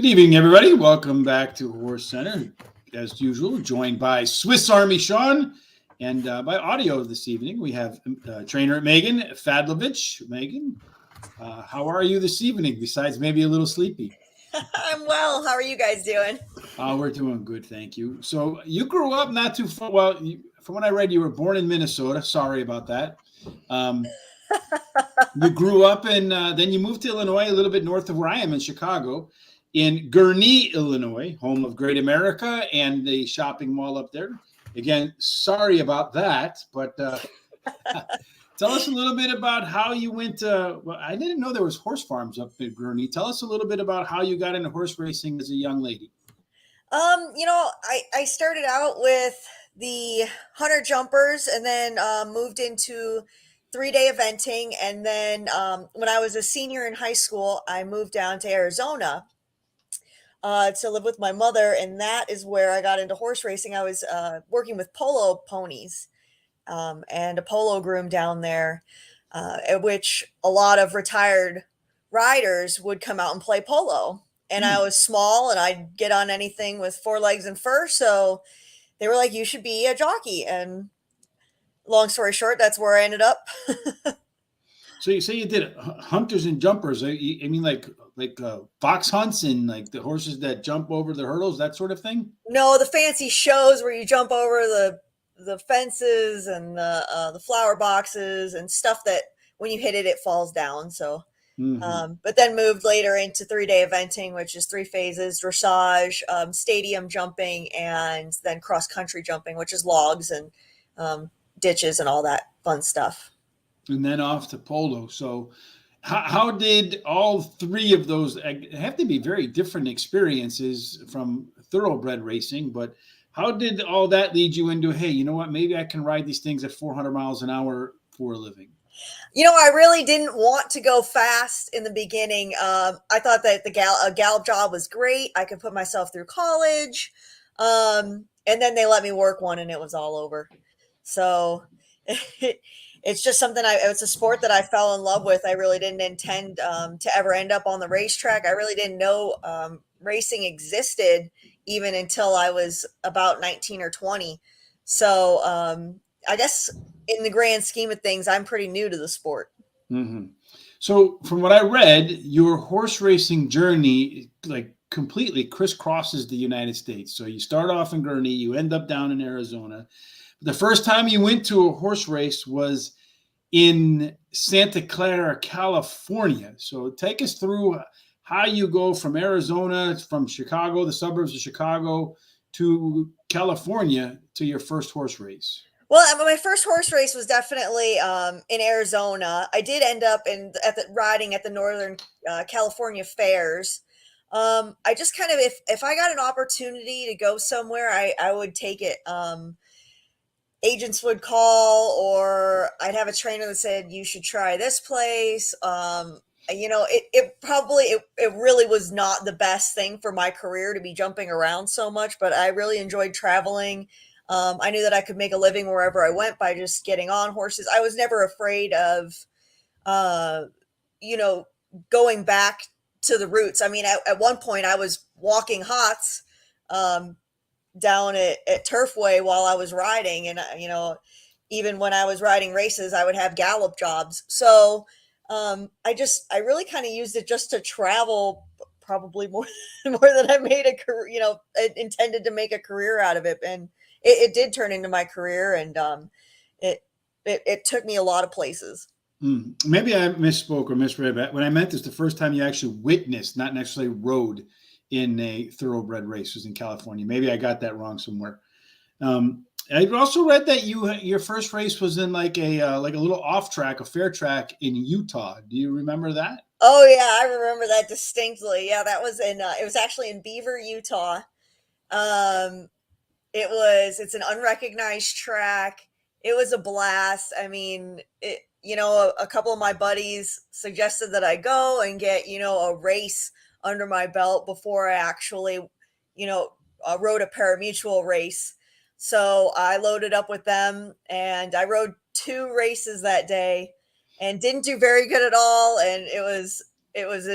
Good evening, everybody. Welcome back to Horse Center. As usual, joined by Swiss Army Sean and by audio this evening, we have trainer Megan Fadlovich. Megan, how are you this evening, besides maybe a little sleepy? I'm well. How are you guys doing? We're doing good, thank you. So you grew up not too far. Well, from what I read, you were born in Minnesota. Sorry about that. You grew up in, then you moved to Illinois, a little bit north of where I am in Chicago, in Gurnee, Illinois, home of Great America and the shopping mall up there. Again, sorry about that, but tell us a little bit about how you went to, well, I didn't know there was horse farms up in Gurnee. Tell us a little bit about how you got into horse racing as a young lady. I started out with the hunter jumpers and then moved into 3-day eventing. And then when I was a senior in high school, I moved down to Arizona to live with my mother. And that is where I got into horse racing. I was working with polo ponies and a polo groom down there, at which a lot of retired riders would come out and play polo. And I was small and I'd get on anything with 4 legs and fur. So they were like, you should be a jockey. And long story short, that's where I ended up. So you say you did hunters and jumpers. I mean, like fox hunts and like the horses that jump over the hurdles, that sort of thing? No, the fancy shows where you jump over the fences and the flower boxes and stuff that when you hit it, it falls down. So but then moved later into 3-day eventing, which is 3 phases: dressage, stadium jumping, and then cross country jumping, which is logs and ditches and all that fun stuff. And then off to polo. So how did all three of those have to be very different experiences from thoroughbred racing, but how did all that lead you into, hey, you know what, maybe I can ride these things at 400 miles an hour for a living? I really didn't want to go fast in the beginning. I thought that a gallop job was great. I could put myself through college. And then they let me work one and it was all over. So it's just something it's a sport that I fell in love with. I really didn't intend to ever end up on the racetrack. I really didn't know racing existed even until I was about 19 or 20. So I guess in the grand scheme of things, I'm pretty new to the sport. Mm-hmm. So from what I read, your horse racing journey like completely crisscrosses the United States. So you start off in Gurnee, you end up down in Arizona. The first time you went to a horse race was in Santa Clara, California. So take us through how you go from Arizona, from Chicago, the suburbs of Chicago, to California to your first horse race. Well, my first horse race was definitely in Arizona. I did end up riding at the Northern California fairs. I just kind of, if I got an opportunity to go somewhere, I would take it. Agents would call, or I'd have a trainer that said, you should try this place. It really was not the best thing for my career to be jumping around so much, but I really enjoyed traveling. I knew that I could make a living wherever I went by just getting on horses. I was never afraid of, uh, you know, going back to the roots. I mean, at one point I was walking hots, down at Turfway while I was riding. And, even when I was riding races, I would have gallop jobs. So I really kind of used it just to travel, probably more, more than I made a career, intended to make a career out of it. And it did turn into my career. And it took me a lot of places. Maybe I misspoke or misread, but what I meant is the first time you actually witnessed, not necessarily rode in a thoroughbred race was in California. Maybe I got that wrong somewhere. I also read that your first race was in like a little off track, a fair track in Utah. Do you remember that? Oh yeah, I remember that distinctly. Yeah, that was it was actually in Beaver, Utah. Um, it's an unrecognized track. It was a blast. I mean, a couple of my buddies suggested that I go and get, a race under my belt before I actually, rode a parimutuel race. So I loaded up with them and I rode 2 races that day and didn't do very good at all. And it was it was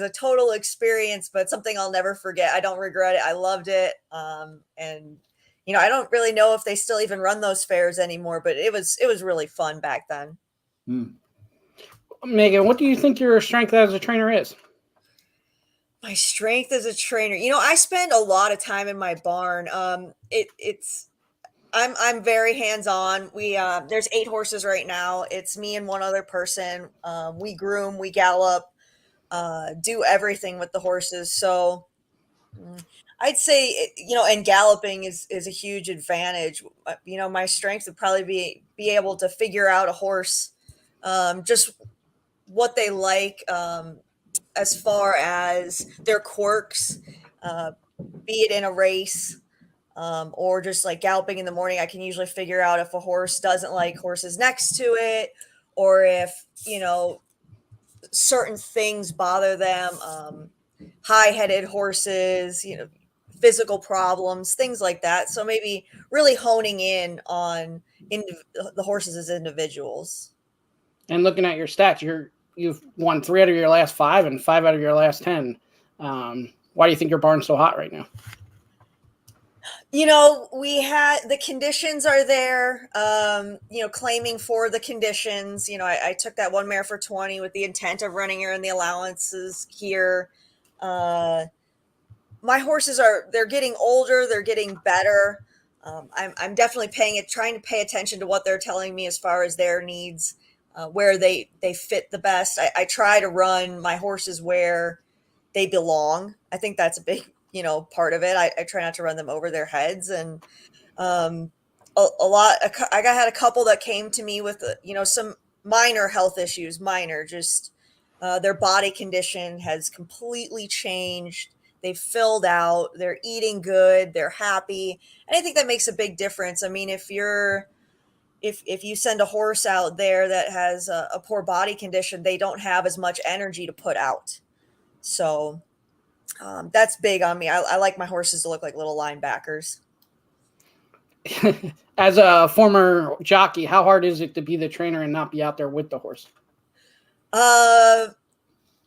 a total experience, but something I'll never forget. I don't regret it. I loved it. And I don't really know if they still even run those fairs anymore, but it was really fun back then. Hmm. Megan, what do you think your strength as a trainer is? My strength as a trainer, I spend a lot of time in my barn. I'm very hands-on. There's 8 horses right now. It's me and one other person. We groom, we gallop, do everything with the horses. So I'd say, and galloping is a huge advantage. My strength would probably be able to figure out a horse, just what they like, as far as their quirks, uh, be it in a race, or just like galloping in the morning. I can usually figure out if a horse doesn't like horses next to it, or if, certain things bother them, high-headed horses, physical problems, things like that. So maybe really honing in on the horses as individuals. And looking at your stats, you've won 3 out of your last 5 and 5 out of your last 10. Why do you think your barn's so hot right now? We had the conditions are there, claiming for the conditions. I took that one mare for 20 with the intent of running her in the allowances here. My horses they're getting older, they're getting better. I'm definitely trying to pay attention to what they're telling me as far as their needs, where they fit the best. I try to run my horses where they belong. I think that's a big, part of it. I try not to run them over their heads. And a lot, I had a couple that came to me with, some minor health issues, just their body condition has completely changed. They've filled out, they're eating good, they're happy. And I think that makes a big difference. I mean, if you send a horse out there that has a poor body condition, they don't have as much energy to put out. So that's big on me. I like my horses to look like little linebackers. As a former jockey, how hard is it to be the trainer and not be out there with the horse?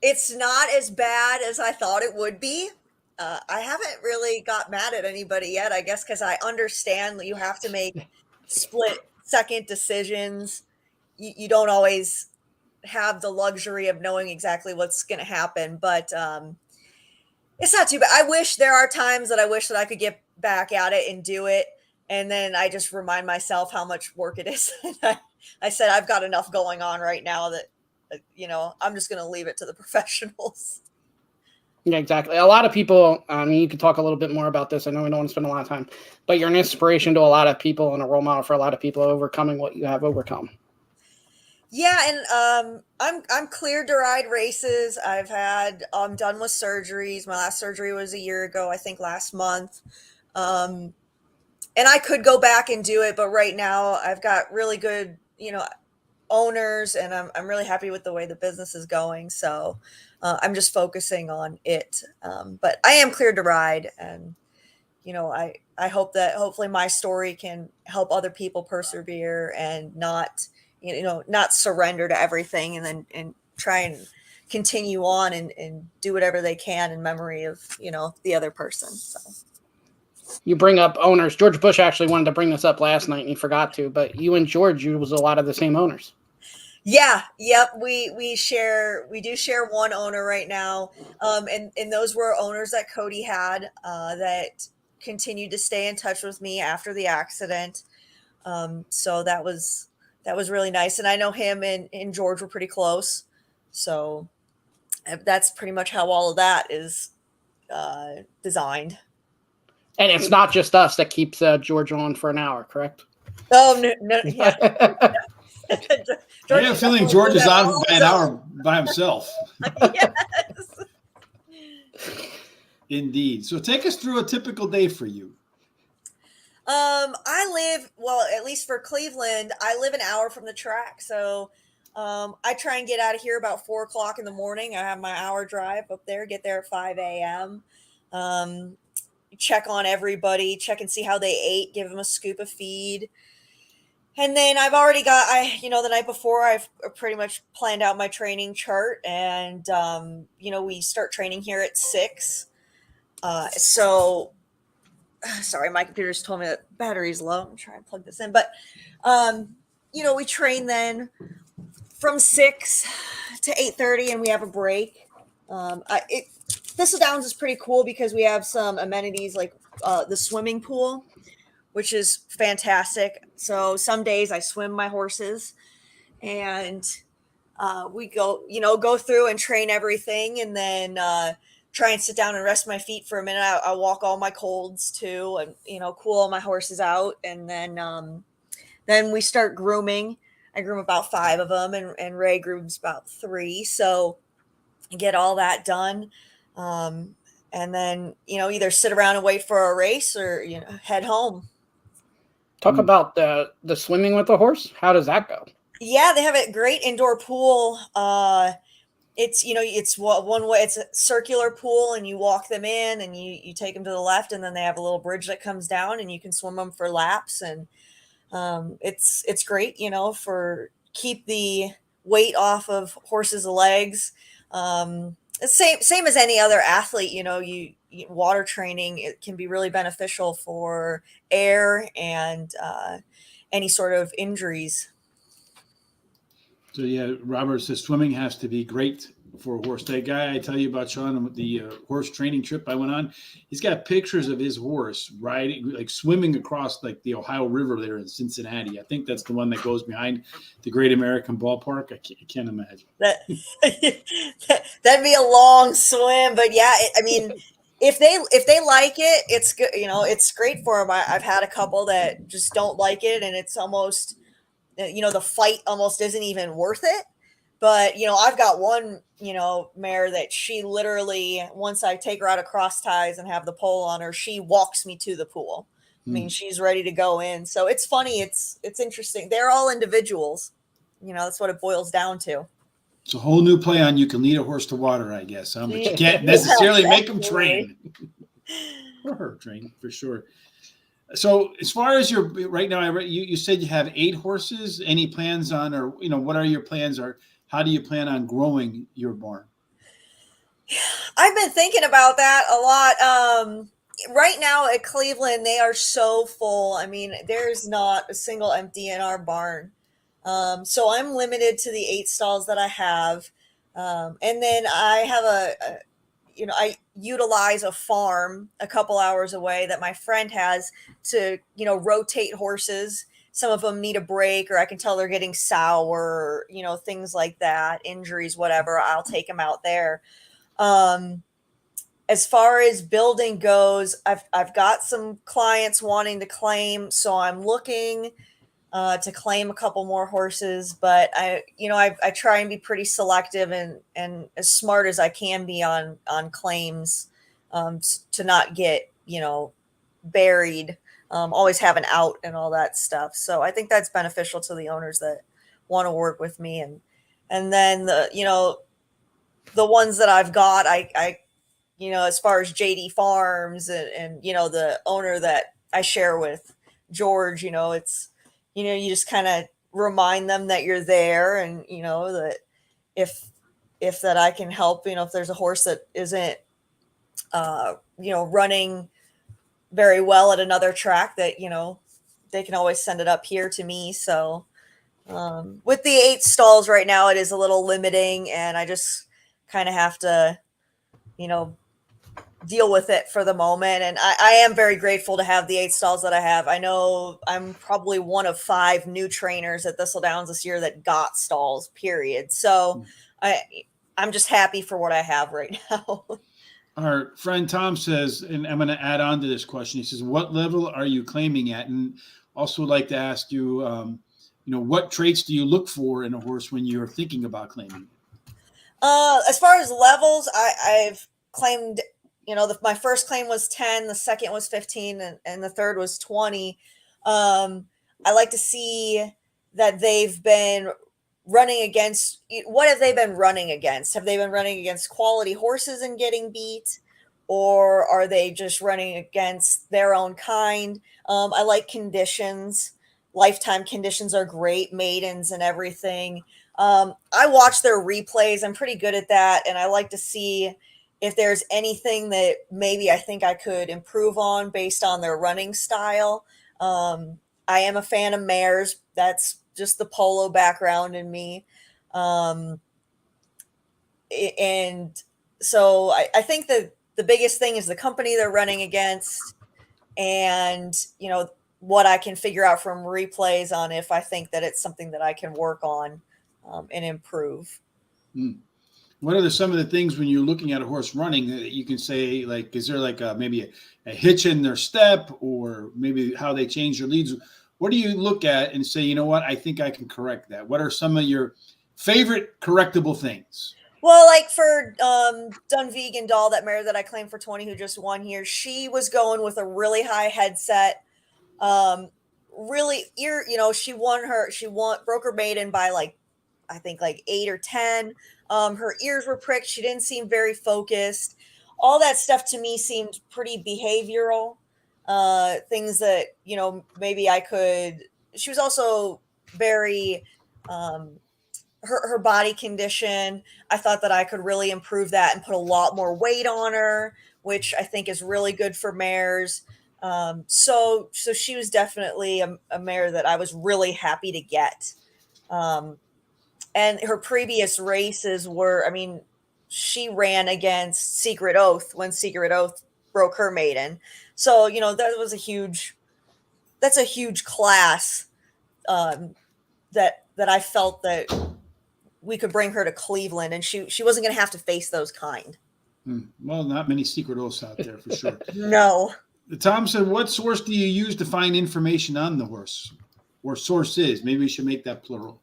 It's not as bad as I thought it would be. I haven't really got mad at anybody yet, I guess, because I understand that you have to make split-second decisions. You don't always have the luxury of knowing exactly what's going to happen, but it's not too bad. There are times that I wish that I could get back at it and do it, and then I just remind myself how much work it is. I said I've got enough going on right now that I'm just going to leave it to the professionals. Yeah, exactly. A lot of people, you could talk a little bit more about this. I know we don't want to spend a lot of time, but you're an inspiration to a lot of people and a role model for a lot of people overcoming what you have overcome. Yeah, and I'm cleared to ride races. I'm done with surgeries. My last surgery was a year ago, I think last month. And I could go back and do it, but right now I've got really good, owners, and I'm really happy with the way the business is going. So I'm just focusing on it. But I am cleared to ride, and I hope that hopefully my story can help other people persevere and not surrender to everything, and try and continue on and do whatever they can in memory of the other person. So. You bring up owners. George Bush actually wanted to bring this up last night and he forgot to, but you and George use a lot of the same owners. Yeah, yep. We do share one owner right now. And those were owners that Cody had, that continued to stay in touch with me after the accident. So that was really nice. And I know him and George were pretty close. So that's pretty much how all of that is designed. And it's not just us that keeps George on for an hour, correct? Oh, no, yeah. I have a feeling George is on by an hour by himself. Yes. Indeed. So take us through a typical day for you. At least for Cleveland, I live an hour from the track. So I try and get out of here about 4:00 in the morning. I have my hour drive up there, get there at 5 a.m. Check on everybody, check and see how they ate, give them a scoop of feed. And then I've already got, the night before I've pretty much planned out my training chart, and, we start training here at 6. So sorry, my computer just told me that battery's low. I'm trying to plug this in, but, we train then from 6 to 8:30, and we have a break. Thistle Downs is pretty cool because we have some amenities like the swimming pool, which is fantastic. So some days I swim my horses, and we go through and train everything, and then try and sit down and rest my feet for a minute. I walk all my colds too, and cool all my horses out, and then we start grooming. I groom about 5 of them, and Ray grooms about 3. So get all that done. And then, either sit around and wait for a race or, head home. Talk about the swimming with the horse. How does that go? Yeah, they have a great indoor pool. It's one way. It's a circular pool, and you walk them in, and you take them to the left, and then they have a little bridge that comes down, and you can swim them for laps. And it's great, for keep the weight off of horses' legs. Same as any other athlete, water training, it can be really beneficial for air and any sort of injuries. So yeah, Robert says swimming has to be great for a horse. That guy I tell you about, Sean, the horse training trip I went on, he's got pictures of his horse riding, like swimming across like the Ohio River there in Cincinnati. I think that's the one that goes behind the Great American Ballpark. I can't imagine. That'd be a long swim, but yeah, if they like it, it's good. It's great for them. I've had a couple that just don't like it, and it's almost, the fight almost isn't even worth it. But, I've got one, mare that she literally, once I take her out of cross ties and have the pole on her, she walks me to the pool. I mean, she's ready to go in. So it's funny. It's interesting. They're all individuals. That's what it boils down to. It's a whole new play on you can lead a horse to water, I guess. But you can't necessarily make them train. Or her train, for sure. So as far as right now, you said you have 8 horses. Any plans on, or, what are your plans, or how do you plan on growing your barn? I've been thinking about that a lot. Right now at Cleveland, they are so full. I mean, there's not a single empty in our barn. So I'm limited to the 8 stalls that I have. And then I have I utilize a farm a couple hours away that my friend has to, rotate horses. Some of them need a break, or I can tell they're getting sour, things like that, injuries, whatever. I'll take them out there. As far as building goes, I've got some clients wanting to claim, so I'm looking to claim a couple more horses, but I try and be pretty selective and as smart as I can be on claims, to not get, buried, always have an out and all that stuff. So I think that's beneficial to the owners that want to work with me. And then the ones that I've got, I as far as JD Farms and the owner that I share with, George, it's, you just kind of remind them that you're there, and that if that I can help, if there's a horse that isn't running very well at another track, that they can always send it up here to me. So with the 8 stalls right now, it is a little limiting, and I just kind of have to deal with it for the moment. And I am very grateful to have the 8 stalls that I have. I know I'm probably one of 5 new trainers at Thistle Downs this year that got stalls, period. So I'm just happy for what I have right now. Our friend Tom says, and I'm going to add on to this question. He says, what level are you claiming at? And also like to ask you, what traits do you look for in a horse when you're thinking about claiming? As far as levels, I've claimed, my first claim was 10, the second was 15, and the third was 20. I like to see that they've been running against, what have they been running against? Have they been running against quality horses and getting beat? Or are they just running against their own kind? I like conditions. lifetime conditions are great, maidens and everything. I watch their replays. I'm pretty good at that, and I like to see if there's anything that maybe I think I could improve on based on their running style. I am a fan of mares. That's just the polo background in me. Um, and so I think that the biggest thing is the company they're running against, and what I can figure out from replays on if I think that it's something that I can work on and improve. What are some of the things when you're looking at a horse running that you can say, like, is there like maybe a hitch in their step, or maybe how they change their leads? What do you look at and say, you know what, I think I can correct that? What are some of your favorite correctable things? Well, like for Dunvegan Doll, that mare that I claimed for 20 who just won here, she was going with a really high headset. Really broke her maiden by like, I think like 8 or 10. Her ears were pricked. She didn't seem very focused. All that stuff to me seemed pretty behavioral. Things that, maybe I could. She was also very, her body condition. I thought that I could really improve that and put a lot more weight on her, which I think is really good for mares. So she was definitely a mare that I was really happy to get. And her previous races were, I mean, she ran against Secret Oath when Secret Oath broke her maiden. So, that's a huge class that I felt that we could bring her to Cleveland, and she wasn't going to have to face those kind. Well, not many Secret Oaths out there for sure. No. Tom said, what source do you use to find information on the horse, or sources? Maybe we should make that plural.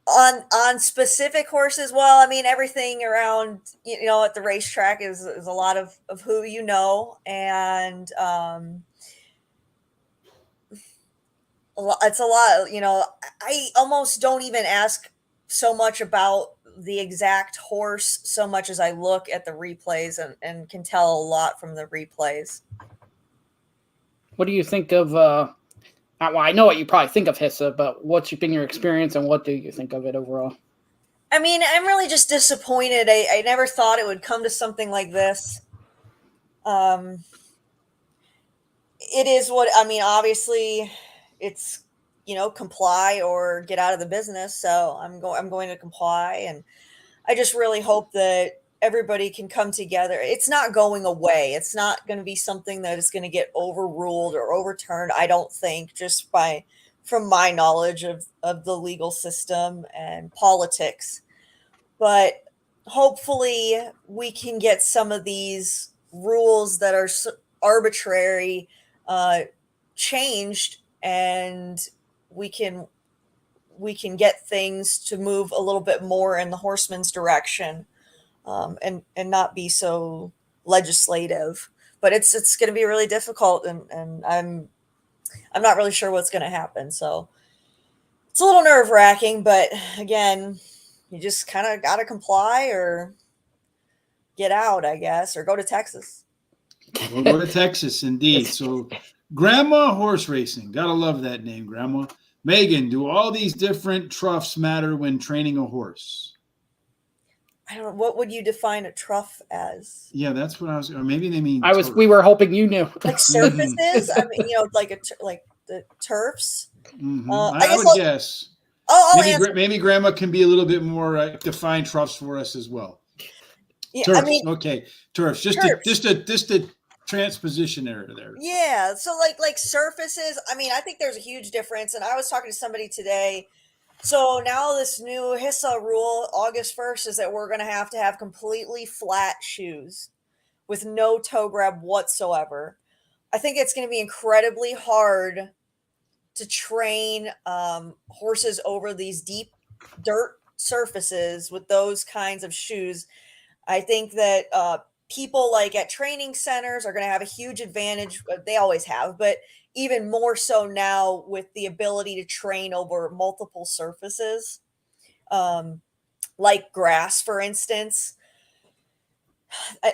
On specific horses, well, I mean, everything around at the racetrack is a lot of who and it's a lot. I almost don't even ask so much about the exact horse so much as I look at the replays and can tell a lot from the replays. What do you think of well, I know what you probably think of Hissa, but what's been your experience and what do you think of it overall? I mean, I'm really just disappointed. I never thought it would come to something like this. It is what, I mean, obviously it's, comply or get out of the business. So I'm going to comply. And I just really hope that everybody can come together. It's not going away. It's not going to be something that is going to get overruled or overturned. I don't think, just from my knowledge of the legal system and politics, but hopefully we can get some of these rules that are arbitrary changed, and we can get things to move a little bit more in the horseman's direction, and not be so legislative. But it's going to be really difficult, and I'm not really sure what's going to happen. So it's a little nerve wracking, but again, you just kind of got to comply or get out, I guess, or go to Texas. We'll go to Texas, indeed. So, Grandma Horse Racing. Gotta love that name, Grandma. Megan, do all these different troughs matter when training a horse? I don't know. What would you define a trough as? Yeah, that's what I was. Or maybe they mean. We were hoping you knew. Like surfaces. I mean, like the turfs. Mm-hmm. I would guess. Maybe Grandma can be a little bit more define troughs for us as well. Yeah, turfs. I mean, Okay, turfs. Just a transposition error there. Yeah, so like surfaces. I mean, I think there's a huge difference. And I was talking to somebody today. So now this new Hissa rule, August 1st, is that we're going to have completely flat shoes with no toe grab whatsoever. I think it's going to be incredibly hard to train horses over these deep dirt surfaces with those kinds of shoes. I think that people like at training centers are going to have a huge advantage. They always have, but even more so now with the ability to train over multiple surfaces, like grass, for instance. I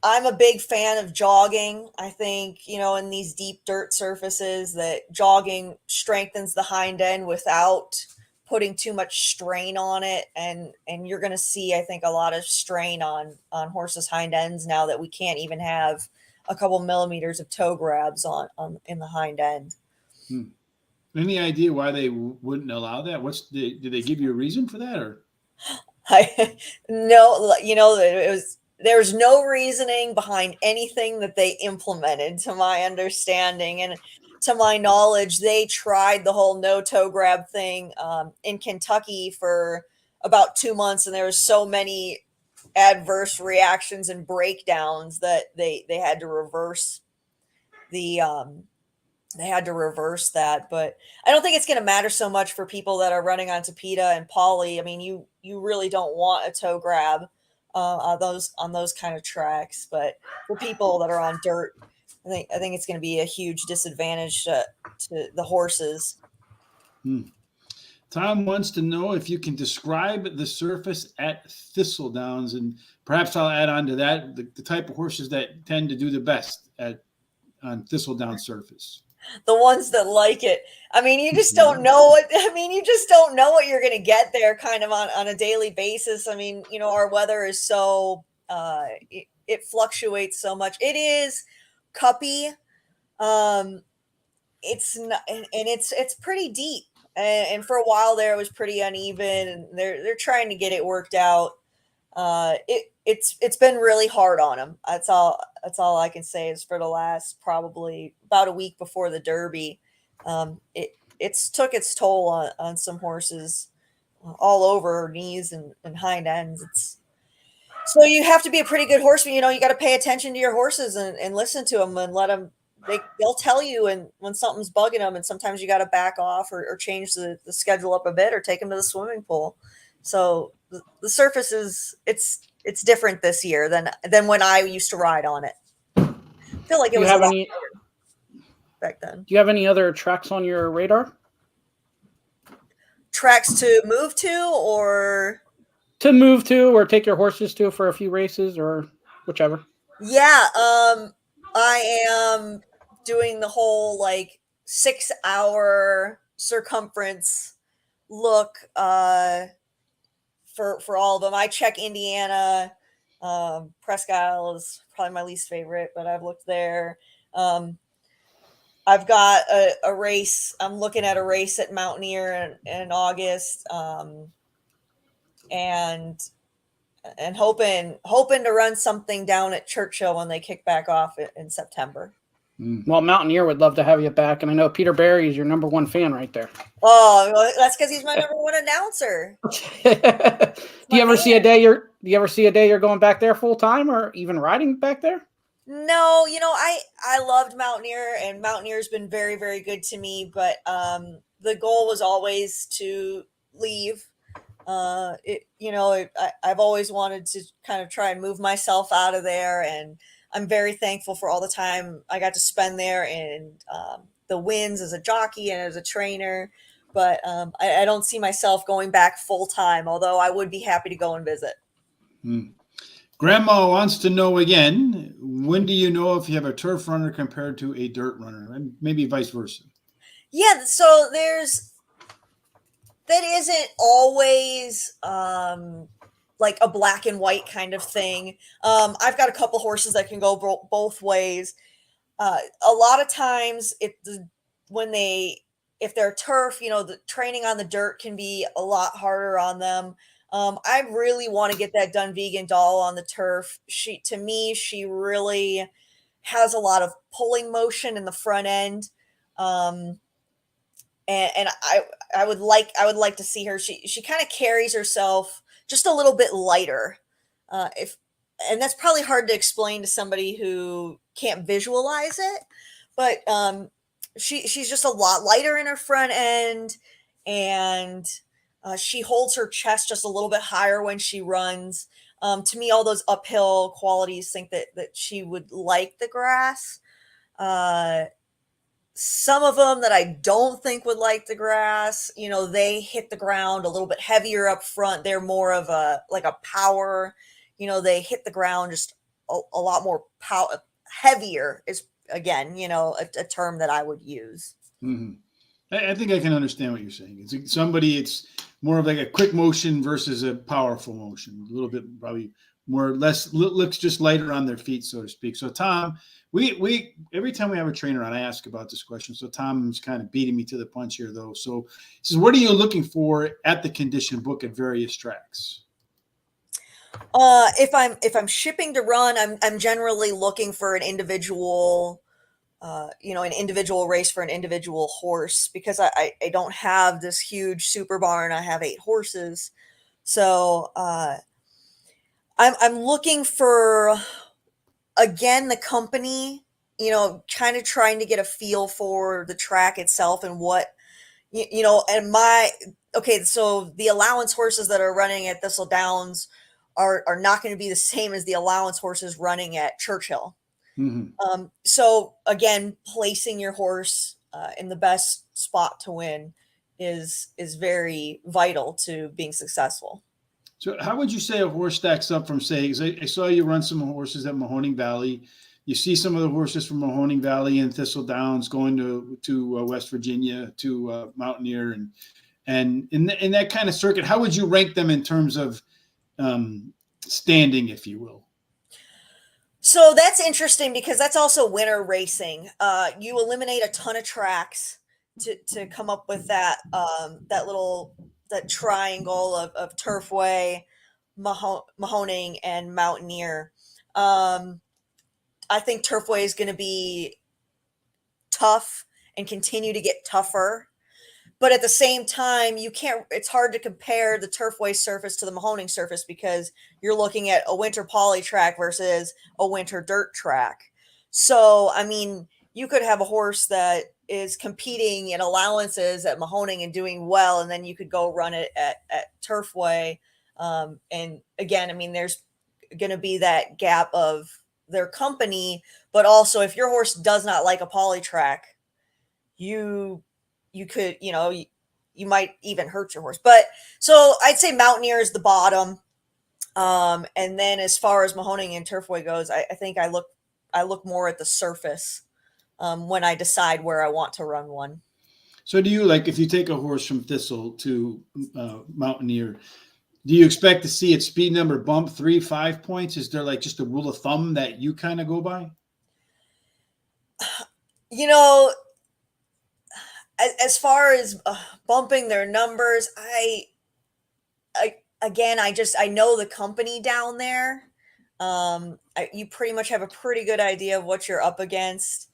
I'm a big fan of jogging. I think, in these deep dirt surfaces that jogging strengthens the hind end without putting too much strain on it. And you're going to see, I think, a lot of strain on horses' hind ends now that we can't even have a couple millimeters of toe grabs on in the hind end. Any idea why they wouldn't allow that? Did they give you a reason for that, or? No, there's no reasoning behind anything that they implemented, to my understanding. And to my knowledge, they tried the whole no toe grab thing in Kentucky for about 2 months, and there was so many adverse reactions and breakdowns that they had to reverse the that. But I don't think it's going to matter so much for people that are running on Tapeta and Poly. I mean, you really don't want a toe grab on those kind of tracks, but for people that are on dirt, I think it's going to be a huge disadvantage to the horses. Tom wants to know if you can describe the surface at Thistledowns, and perhaps I'll add on to that the type of horses that tend to do the best on Thistledown surface. The ones that like it. I mean, you just don't know what you're going to get there kind of on a daily basis. I mean, our weather is so it fluctuates so much. It is cuppy. It's not, and it's pretty deep. And for a while there, it was pretty uneven, and they're trying to get it worked out. It's been really hard on them. That's all I can say is for the last probably about a week before the Derby. It's took its toll on some horses all over knees and hind ends. So you have to be a pretty good horseman. You got to pay attention to your horses and listen to them and let them. They'll tell you when something's bugging them, and sometimes you got to back off or change the schedule up a bit or take them to the swimming pool. So the surface it's different this year than when I used to ride on it. I feel like it was a lot back then. Do you have any other tracks on your radar? Tracks to move to or take your horses to for a few races or whichever? Yeah, I am doing the whole 6-hour circumference look for all of them. I check Indiana. Presque Isle is probably my least favorite, but I've looked there. I've got a race. I'm looking at a race at Mountaineer in August, and hoping to run something down at Churchill when they kick back off in September. Well, Mountaineer would love to have you back, and I know Peter Barry is your number one fan right there. Oh, well, that's because he's my number one announcer. Do you ever see a day you're going back there full time or even riding back there? No, I loved Mountaineer, and Mountaineer's been very, very good to me. But the goal was always to leave. I've always wanted to kind of try and move myself out of there, and I'm very thankful for all the time I got to spend there and the wins as a jockey and as a trainer. But I don't see myself going back full time, although I would be happy to go and visit. Grandma wants to know again, when do you know if you have a turf runner compared to a dirt runner, and maybe vice versa? Yeah, so that isn't always like a black and white kind of thing. I've got a couple horses that can go both ways. A lot of times if they're turf, the training on the dirt can be a lot harder on them. I really want to get that Dunvegan doll on the turf. She really has a lot of pulling motion in the front end. And I would like to see her. She kind of carries herself just a little bit lighter. And that's probably hard to explain to somebody who can't visualize it, but she's just a lot lighter in her front end, and she holds her chest just a little bit higher when she runs. To me, all those uphill qualities think that she would like the grass. Some of them that I don't think would like the grass, they hit the ground a little bit heavier up front. They're more of a power, they hit the ground just a lot more power, heavier is again, a term that I would use. Mm-hmm. I think I can understand what you're saying. It's more of like a quick motion versus a powerful motion. A little bit probably looks just lighter on their feet, so to speak. So Tom, we every time we have a trainer on, I ask about this question. So Tom's kind of beating me to the punch here, though. So he says, what are you looking for at the condition book at various tracks? If I'm shipping to run, I'm generally looking for an individual. An individual race for an individual horse, because I don't have this huge super barn. I have 8 horses. So I'm looking for, again, the company, kind of trying to get a feel for the track itself and what, and okay, so the allowance horses that are running at Thistle Downs are not going to be the same as the allowance horses running at Churchill. Mm-hmm. So again, placing your horse in the best spot to win is very vital to being successful. So how would you say a horse stacks up from, say, 'cause I saw you run some horses at Mahoning Valley. You see some of the horses from Mahoning Valley and Thistle Downs going to West Virginia, to Mountaineer, and in that kind of circuit. How would you rank them in terms of standing, if you will? So that's interesting, because that's also winter racing. You eliminate a ton of tracks to come up with that that triangle of Turfway, Mahoning, and Mountaineer. I think Turfway is going to be tough and continue to get tougher. But at the same time, it's hard to compare the Turfway surface to the Mahoning surface, because you're looking at a winter poly track versus a winter dirt track. So, I mean, you could have a horse that is competing in allowances at Mahoning and doing well, and then you could go run it at Turfway. And again, I mean, there's going to be that gap of their company, but also if your horse does not like a poly track, you could, you might even hurt your horse. But so I'd say Mountaineer is the bottom. And then as far as Mahoning and Turfway goes, I think I look more at the surface when I decide where I want to run one. So do you, like, if you take a horse from Thistle to Mountaineer, do you expect to see its speed number bump 3-5 points? Is there like just a rule of thumb that you kind of go by? As far as bumping their numbers, I know the company down there. You pretty much have a pretty good idea of what you're up against.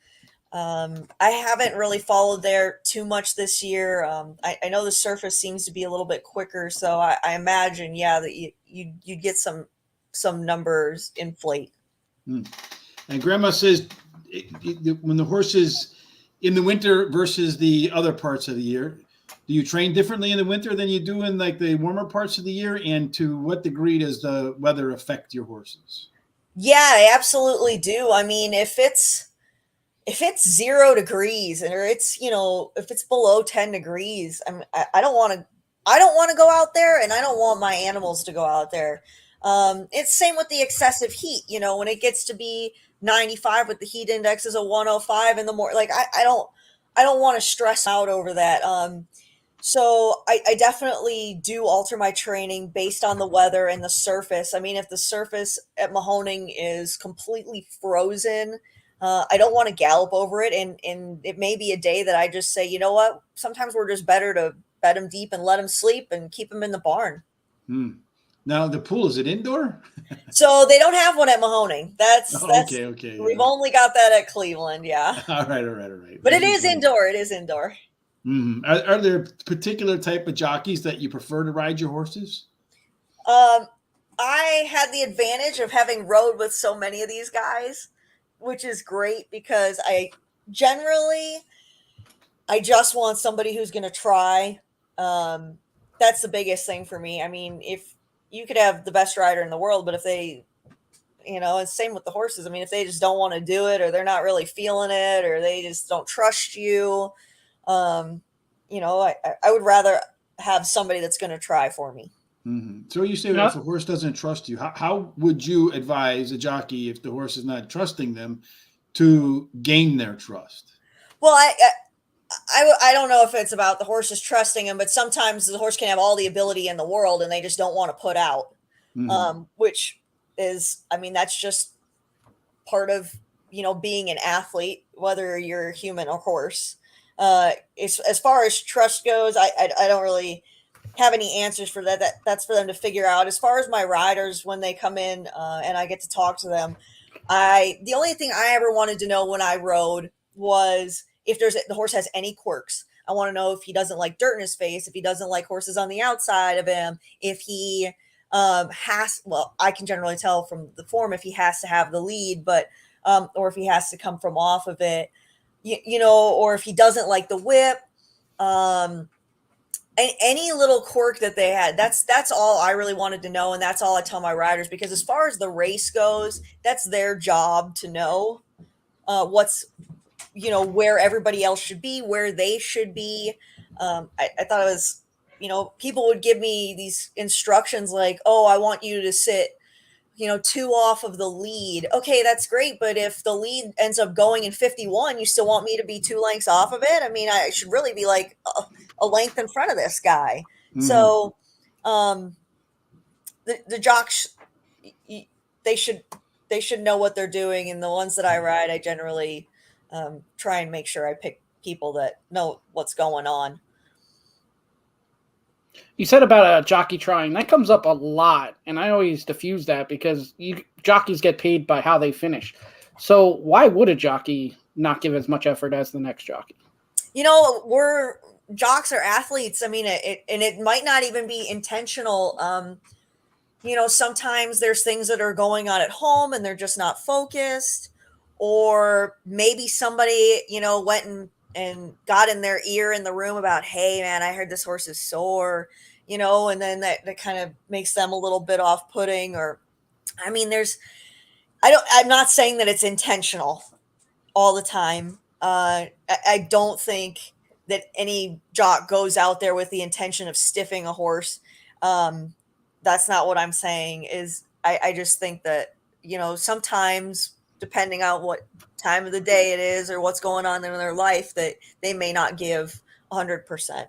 I haven't really followed there too much this year. I know the surface seems to be a little bit quicker, so I imagine, that you'd get some numbers inflate. And Grandma says, when the horse is in the winter versus the other parts of the year, do you train differently in the winter than you do in like the warmer parts of the year? And to what degree does the weather affect your horses? Yeah, I absolutely do. I mean, if it's 0 degrees, or it's, if it's below 10 degrees, I don't want to go out there, and I don't want my animals to go out there. It's same with the excessive heat, when it gets to be 95 with the heat index is a 105 in the morning, like I don't want to stress out over that. So I definitely do alter my training based on the weather and the surface. I mean, if the surface at Mahoning is completely frozen, I don't want to gallop over it. And it may be a day that I just say, you know what, sometimes we're just better to bed them deep and let them sleep and keep them in the barn. Now the pool, is it indoor? So they don't have one at Mahoning. That's okay. We've only got that at Cleveland. Yeah. All right. But it is indoor. It is indoor. Mm-hmm. Are there particular type of jockeys that you prefer to ride your horses? I had the advantage of having rode with so many of these guys, which is great, because I just want somebody who's going to try. That's the biggest thing for me. I mean, if you could have the best rider in the world, but if they, it's same with the horses. I mean, if they just don't want to do it, or they're not really feeling it, or they just don't trust you, I would rather have somebody that's going to try for me. So you say if a horse doesn't trust you, how would you advise a jockey if the horse is not trusting them to gain their trust? Well, I don't know if it's about the horses trusting him, but sometimes the horse can have all the ability in the world and they just don't want to put out, which is, I mean, that's just part of, being an athlete, whether you're human or horse. As far as trust goes, I don't really have any answers for that. That's for them to figure out. As far as my riders, when they come in and I get to talk to them, the only thing I ever wanted to know when I rode was if the horse has any quirks. I want to know if he doesn't like dirt in his face, if he doesn't like horses on the outside of him, if he I can generally tell from the form if he has to have the lead, but or if he has to come from off of it, or if he doesn't like the whip. Any little quirk that they had, that's all I really wanted to know, and that's all I tell my riders, because as far as the race goes, that's their job to know what's where everybody else should be, where they should be. I thought it was, people would give me these instructions like, oh, I want you to sit 2 off of the lead. Okay, that's great, but if the lead ends up going in 51, you still want me to be 2 lengths off of it? I mean, I should really be like a length in front of this guy. So the jocks, they should know what they're doing, and the ones that I ride, I generally try and make sure I pick people that know what's going on. You said about a jockey trying. That comes up a lot, and I always diffuse that because jockeys get paid by how they finish. So why would a jockey not give as much effort as the next jockey? Jocks are athletes. I mean, it might not even be intentional. Sometimes there's things that are going on at home and they're just not focused, or maybe somebody, went and got in their ear in the room about, hey man, I heard this horse is sore, and then that kind of makes them a little bit off-putting. Or, I mean, I'm not saying that it's intentional all the time. I don't think that any jock goes out there with the intention of stiffing a horse. That's not what I'm saying. I just think that, sometimes depending on what time of the day it is or what's going on in their life, that they may not give 100%.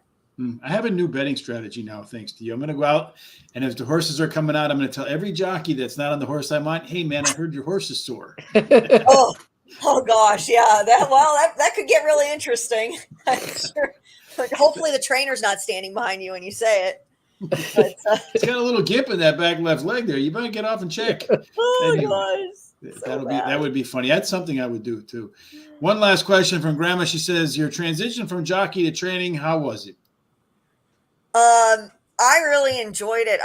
I have a new betting strategy now, thanks to you. I'm going to go out, and if the horses are coming out, I'm going to tell every jockey that's not on the horse I'm on, hey man, I heard your horse is sore. Oh gosh, yeah. That could get really interesting. Sure. Hopefully the trainer's not standing behind you when you say it. But, it's got a little gimp in that back left leg there. You better get off and check. Gosh. That would be funny. That's something I would do too. One last question from Grandma. She says, your transition from jockey to training, how was it? I really enjoyed it.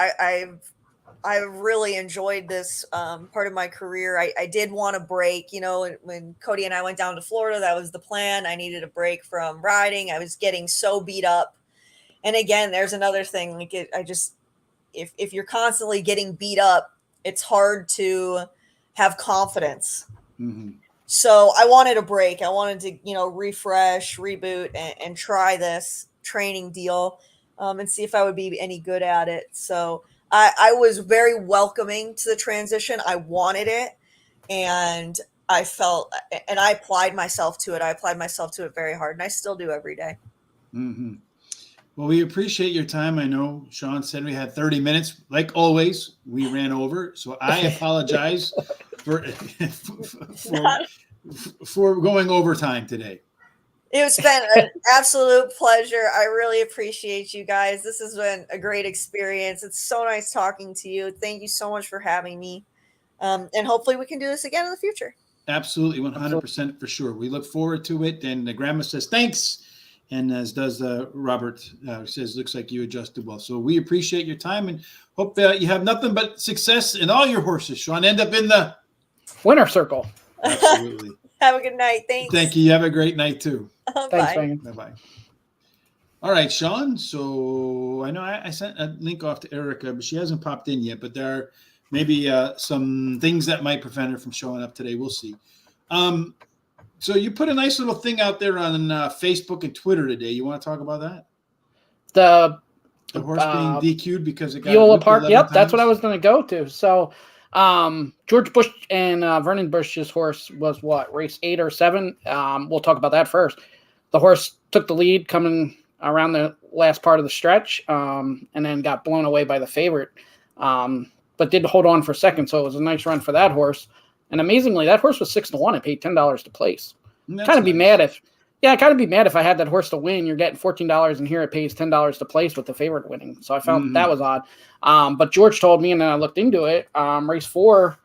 I really enjoyed this part of my career. I did want a break, when Cody and I went down to Florida, that was the plan. I needed a break from riding. I was getting so beat up. And again, there's another thing, like if you're constantly getting beat up, it's hard to have confidence. So I wanted a break. I wanted to, refresh, reboot, and try this training deal and see if I would be any good at it. So I was very welcoming to the transition. I wanted it, and I applied myself to it. I applied myself to it very hard, and I still do every day. Well, we appreciate your time. I know Sean said we had 30 minutes. Like always, we ran over. So I apologize for going overtime today. It's been an absolute pleasure. I really appreciate you guys. This has been a great experience. It's so nice talking to you. Thank you so much for having me. And hopefully we can do this again in the future. Absolutely, 100% for sure. We look forward to it. And the grandma says thanks. And as does Robert, says, looks like you adjusted well. So we appreciate your time and hope that you have nothing but success in all your horses, Sean. End up in the winner circle. Absolutely. Have a good night. Thanks. Thank you. You have a great night too. Thanks, Megan. Bye-bye. All right, Sean. So I know I sent a link off to Erica, but she hasn't popped in yet. But there are maybe some things that might prevent her from showing up today. We'll see. So you put a nice little thing out there on Facebook and Twitter today. You want to talk about that? The horse being DQ'd because it got Beulah Park. 11 Yep, that's what I times? was going to go to. So, George Bush and Vernon Bush's horse was what, race 8 or 7? We'll talk about that first. The horse took the lead coming around the last part of the stretch, and then got blown away by the favorite, but did hold on for second. So it was a nice run for that horse. And amazingly, that horse was 6-1. I paid $10 to place. Kind of be mad if I had that horse to win. You're getting $14, and here it pays $10 to place with the favorite winning. So I found that was odd. But George told me, and then I looked into it. Race 4,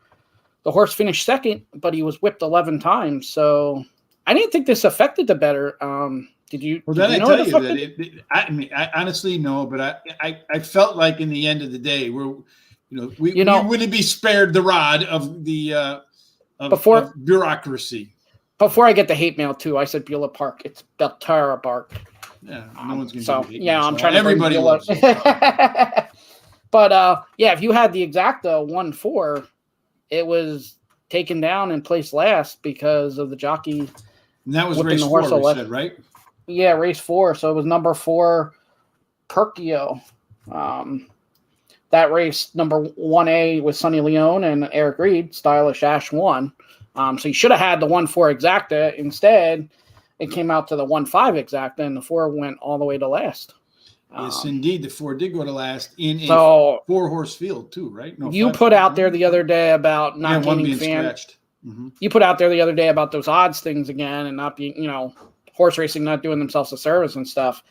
the horse finished second, but he was whipped 11 times. So I didn't think this affected the better. Did you? Well, did then you I know tell it you affected? that I honestly no, but I felt like in the end of the day, we wouldn't be spared the rod of the of bureaucracy. Before I get the hate mail too, I said Beulah Park. It's Belterra Park. Yeah, no one's going to So hate yeah, mail, I'm so trying to everybody bring loves Beulah. But yeah, if you had the exacta 1-4, it was taken down and placed last because of the jockey. And that was whipping race the 4, horse we away. said, right? Yeah, race 4. So it was number 4, Perkio. That race, number 1A, was Sonny Leone and Eric Reed. Stylish Ash won. So you should have had the 1-4 exacta. Instead, it came out to the 1-5 exacta, and the 4 went all the way to last. Yes, indeed. The 4 did go to last in a 4-horse field too, right? No, you put out there the other day about not one gaining being fans. scratched. Mm-hmm. You put out there the other day about those odds things again, and not being, horse racing not doing themselves a service and stuff.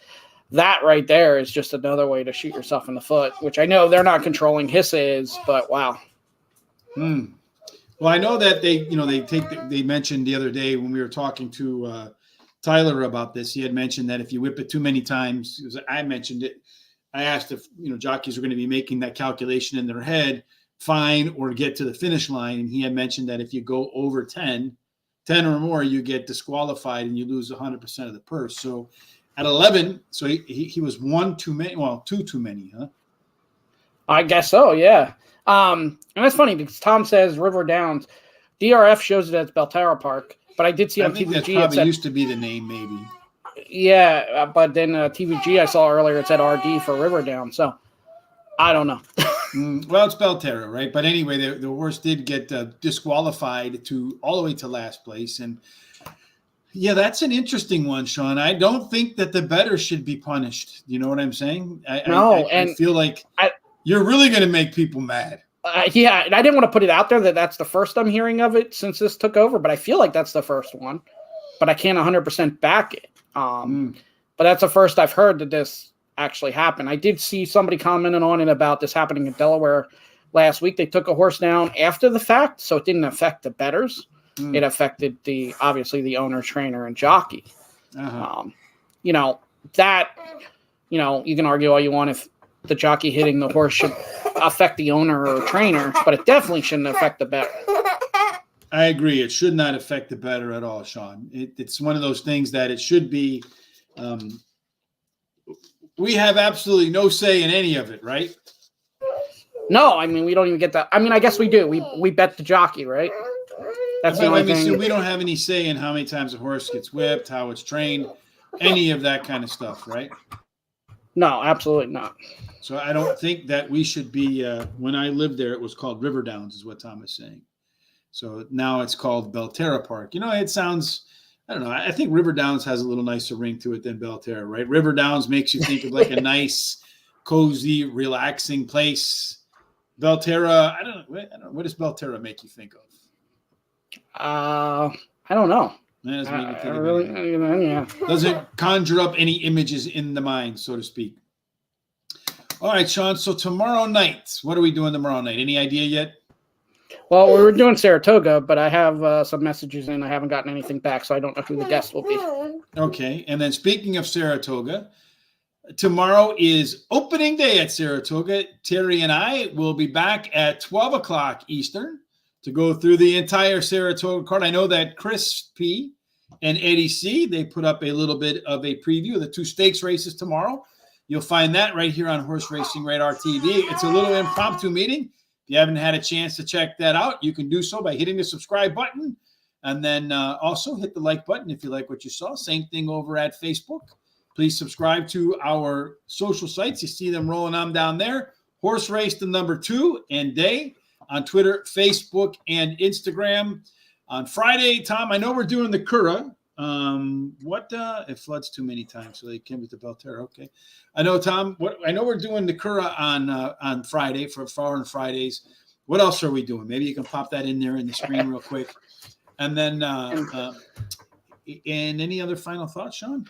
That right there is just another way to shoot yourself in the foot, which I know they're not controlling hisses, but wow. Well, I know that they mentioned the other day when we were talking to Tyler about this. He had mentioned that if you whip it too many times, I mentioned it. I asked if jockeys were going to be making that calculation in their head, fine or get to the finish line, and he had mentioned that if you go over 10 or more, you get disqualified and you lose 100% of the purse. So at 11, so he was one too many. Well, two too many, huh? I guess so, yeah. And that's funny because Tom says River Downs. DRF shows it as Belterra Park, but I did see on TVG. That probably used to be the name, maybe. Yeah, but then TVG I saw earlier, it said RD for River Downs. So I don't know. Well, it's Belterra, right? But anyway, the horse did get disqualified all the way to last place. And yeah, that's an interesting one, Sean. I don't think that the bettor should be punished. You know what I'm saying? I feel like you're really going to make people mad. Yeah, and I didn't want to put it out there that that's the first I'm hearing of it since this took over, but I feel like that's the first one. But I can't 100% back it. But that's the first I've heard that this actually happened. I did see somebody commenting on it about this happening in Delaware last week. They took a horse down after the fact, so it didn't affect the bettors. It affected obviously the owner, trainer, and jockey. Uh-huh. You can argue all you want if the jockey hitting the horse should affect the owner or trainer, but it definitely shouldn't affect the bettor. I agree. It should not affect the bettor at all, Sean. It's one of those things that it should be. We have absolutely no say in any of it, right? No, I mean, we don't even get that. I mean, I guess we do. We bet the jockey, right? That's the only thing. So we don't have any say in how many times a horse gets whipped, how it's trained, any of that kind of stuff, right? No, absolutely not. So I don't think that we should be. When I lived there, it was called River Downs, is what Tom is saying. So now it's called Belterra Park. It sounds, I don't know. I think River Downs has a little nicer ring to it than Belterra, right? River Downs makes you think of like a nice, cozy, relaxing place. Belterra, I don't know. What does Belterra make you think of? I don't know. That doesn't make you think of yeah. Doesn't conjure up any images in the mind, so to speak. All right, Sean. So tomorrow night, what are we doing tomorrow night? Any idea yet? Well, we were doing Saratoga, but I have some messages in. I haven't gotten anything back, so I don't know who the guest will be. Okay. And then speaking of Saratoga, tomorrow is opening day at Saratoga. Terry and I will be back at 12 o'clock Eastern to go through the entire Saratoga card. I know that Chris P. and Eddie C., they put up a little bit of a preview of the 2 stakes races tomorrow. You'll find that right here on Horse Racing Radar TV. It's a little impromptu meeting. If you haven't had a chance to check that out, you can do so by hitting the subscribe button, and then also hit the like button if you like what you saw. Same thing over at Facebook. Please subscribe to our social sites. You see them rolling on down there. Horse Race the number 2 and Day on Twitter, Facebook, and Instagram. On Friday, Tom, I know we're doing the Cura. It floods too many times, so they came with the Belterra. Okay. I know, Tom, I know we're doing the Cura on Friday for Foreign Fridays. What else are we doing? Maybe you can pop that in there in the screen real quick. And then, and any other final thoughts, Sean?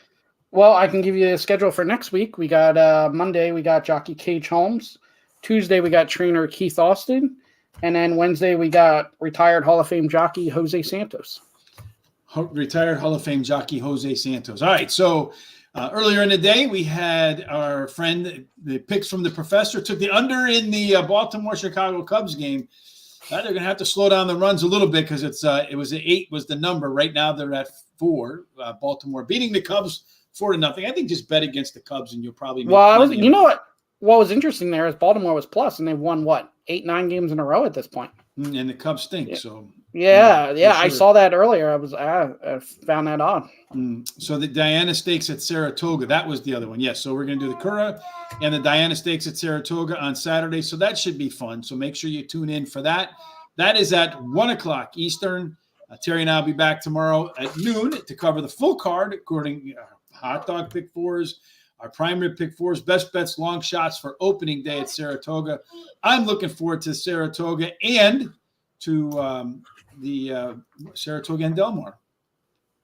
Well, I can give you a schedule for next week. We got Monday, we got jockey Cage Holmes. Tuesday, we got trainer Keith Austin. And then Wednesday, we got retired Hall of Fame jockey Jose Santos. Retired Hall of Fame jockey Jose Santos. All right, so earlier in the day, we had our friend, the picks from the professor, took the under in the Baltimore-Chicago Cubs game. They're going to have to slow down the runs a little bit because it was 8 was the number. Right now, they're at 4. Baltimore beating the Cubs 4-0. I think just bet against the Cubs and you'll probably make you know what was interesting there is Baltimore was plus, and they've won, 8-9 games in a row at this point. And the Cubs stink, yeah. so. Yeah, sure. I saw that earlier. I found that odd. So the Diana Stakes at Saratoga, that was the other one. Yes, so we're going to do the Cura and the Diana Stakes at Saratoga on Saturday, so that should be fun. So make sure you tune in for that. That is at 1 o'clock Eastern. Terry and I will be back tomorrow at noon to cover the full card, according hot dog pick 4s, our prime rib pick 4s, best bets, long shots for opening day at Saratoga. I'm looking forward to Saratoga and to the Saratoga and Del Mar.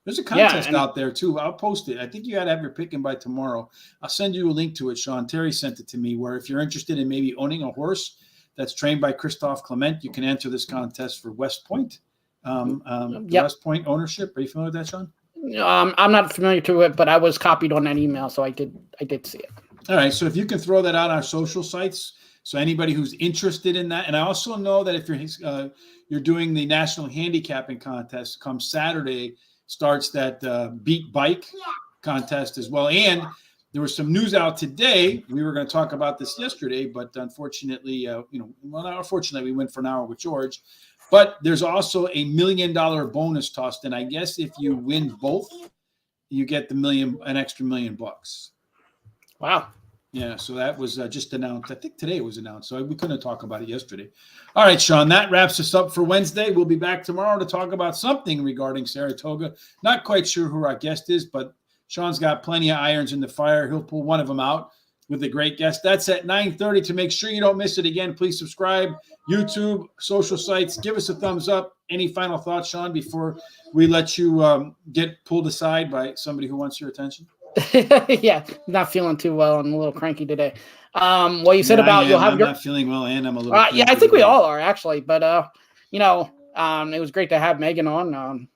There's a contest out there too. I'll post it. I think you got to have your picking by tomorrow. I'll send you a link to it, Sean. Terry sent it to me, where if you're interested in maybe owning a horse that's trained by Christophe Clement, you can enter this contest for West Point. West Point ownership. Are you familiar with that, Sean? I'm not familiar to it, but I was copied on that email, so I did see it. All right. So if you can throw that out on our social sites, so anybody who's interested in that, and I also know that if you're doing the national handicapping contest, come Saturday starts that beat bike contest as well. And there was some news out today. We were going to talk about this yesterday, but unfortunately, unfortunately, we went for an hour with George. But there's also a $1 million bonus tossed, and I guess if you win both, you get an extra $1 million. Wow. Yeah, so that was just announced. I think today it was announced, so we couldn't talk about it yesterday. All right, Sean, that wraps us up for Wednesday. We'll be back tomorrow to talk about something regarding Saratoga. Not quite sure who our guest is, but Sean's got plenty of irons in the fire. He'll pull one of them out with a great guest. That's at 9:30. To make sure you don't miss it again, please subscribe, YouTube, social sites. Give us a thumbs up. Any final thoughts, Sean, before we let you get pulled aside by somebody who wants your attention? Yeah, not feeling too well. I'm a little cranky today. What you said about I'm not feeling well, and I'm a little. Yeah, I think we all are actually. But it was great to have Megan on.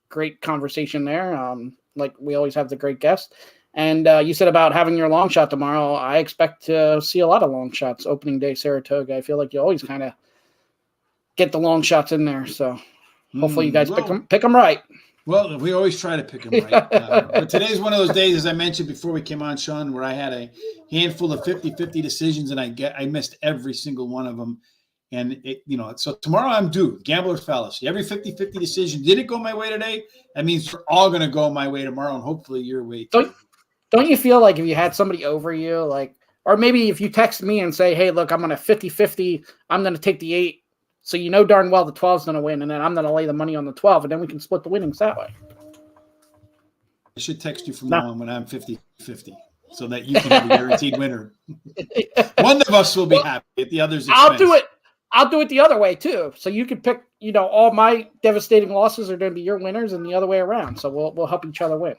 Great conversation there. Like we always have the great guest. And you said about having your long shot tomorrow. I expect to see a lot of long shots opening day Saratoga. I feel like you always kind of get the long shots in there. So hopefully you guys pick them right. Well, we always try to pick them right. But today's one of those days, as I mentioned before we came on, Sean, where I had a handful of 50-50 decisions, and I missed every single one of them. And, so tomorrow I'm due. Gambler's fallacy. Every 50-50 decision. Did it go my way today? That means they're all going to go my way tomorrow, and hopefully your way too. Don't you feel like if you had somebody over you, or maybe if you text me and say, hey, look, I'm going to 50-50, I'm going to take the 8. So you know darn well the 12 is going to win, and then I'm going to lay the money on the 12, and then we can split the winnings that way. I should text you from now on when I'm 50-50 so that you can have a guaranteed winner. One of us will be happy at the other's expense. I'll do it the other way, too. So you can pick, all my devastating losses are going to be your winners and the other way around. So we'll help each other win.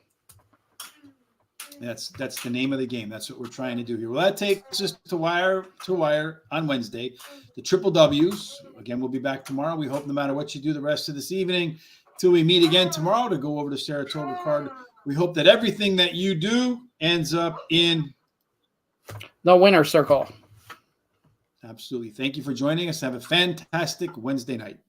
That's the name of the game. That's what we're trying to do here. Well, that takes us to wire on Wednesday. The Triple W's. Again, we'll be back tomorrow. We hope no matter what you do the rest of this evening, till we meet again tomorrow to go over the Saratoga card, we hope that everything that you do ends up in the winner circle. Absolutely. Thank you for joining us. Have a fantastic Wednesday night.